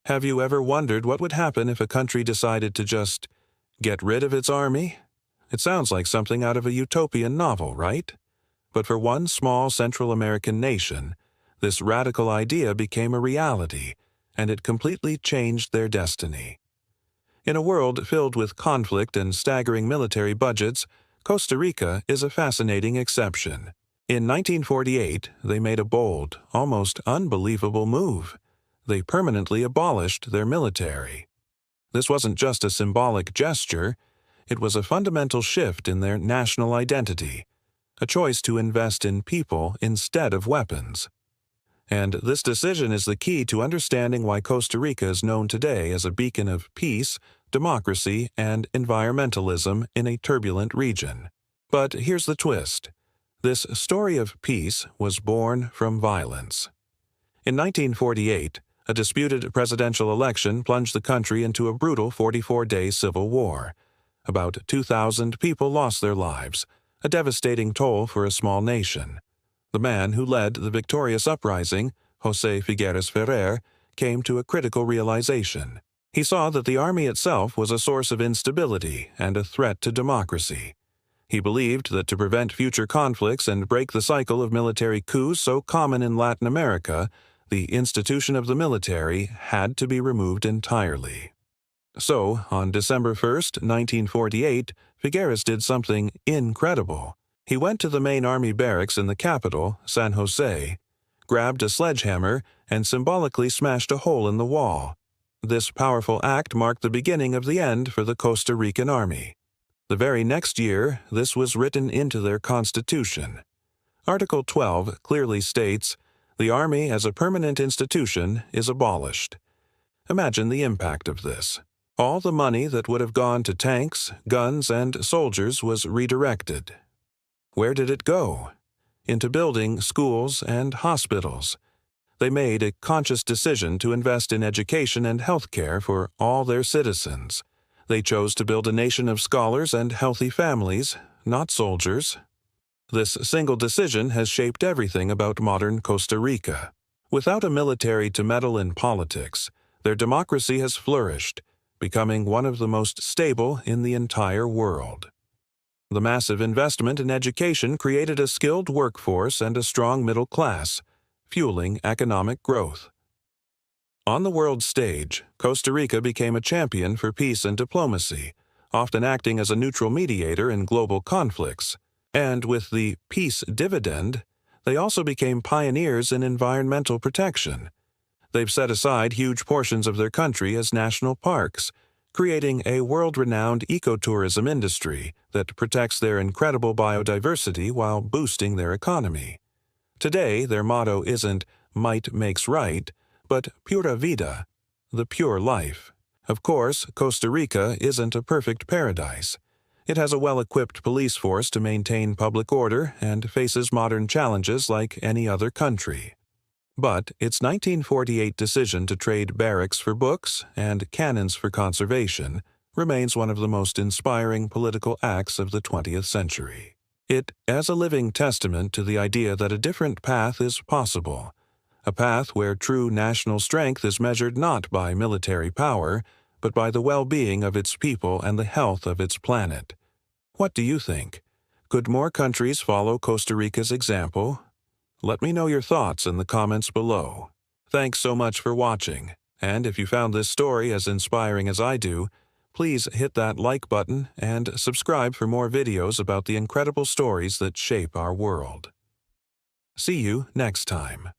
Have you ever wondered what would happen if a country decided to just get rid of its army? It sounds like something out of a utopian novel, right? But for one small Central American nation, this radical idea became a reality, and it completely changed their destiny. In a world filled with conflict and staggering military budgets, Costa Rica is a fascinating exception. In 1948, they made a bold, almost unbelievable move. They permanently abolished their military. This wasn't just a symbolic gesture, it was a fundamental shift in their national identity, a choice to invest in people instead of weapons. And this decision is the key to understanding why Costa Rica is known today as a beacon of peace, democracy, and environmentalism in a turbulent region. But here's the twist. This story of peace was born from violence. In 1948, a disputed presidential election plunged the country into a brutal 44-day civil war. About 2,000 people lost their lives, a devastating toll for a small nation. The man who led the victorious uprising, José Figueres Ferrer, came to a critical realization. He saw that the army itself was a source of instability and a threat to democracy. He believed that to prevent future conflicts and break the cycle of military coups so common in Latin America, the institution of the military had to be removed entirely. So, on December 1, 1948, Figueres did something incredible. He went to the main army barracks in the capital, San Jose, grabbed a sledgehammer, and symbolically smashed a hole in the wall. This powerful act marked the beginning of the end for the Costa Rican army. The very next year, this was written into their constitution. Article 12 clearly states, "The army as a permanent institution is abolished." Imagine the impact of this. All the money that would have gone to tanks, guns, and soldiers was redirected. Where did it go? Into building schools and hospitals. They made a conscious decision to invest in education and health care for all their citizens. They chose to build a nation of scholars and healthy families, not soldiers. This single decision has shaped everything about modern Costa Rica. Without a military to meddle in politics, their democracy has flourished, becoming one of the most stable in the entire world. The massive investment in education created a skilled workforce and a strong middle class, fueling economic growth. On the world stage, Costa Rica became a champion for peace and diplomacy, often acting as a neutral mediator in global conflicts. And with the peace dividend, they also became pioneers in environmental protection. They've set aside huge portions of their country as national parks, creating a world-renowned ecotourism industry that protects their incredible biodiversity while boosting their economy. Today, their motto isn't "might makes right," but pura vida, the pure life. Of course, Costa Rica isn't a perfect paradise. It has a well-equipped police force to maintain public order and faces modern challenges like any other country. But its 1948 decision to trade barracks for books and cannons for conservation remains one of the most inspiring political acts of the 20th century. It is a living testament to the idea that a different path is possible, a path where true national strength is measured not by military power, but by the well-being of its people and the health of its planet. What do you think? Could more countries follow Costa Rica's example? Let me know your thoughts in the comments below. Thanks so much for watching, and if you found this story as inspiring as I do, please hit that like button and subscribe for more videos about the incredible stories that shape our world. See you next time.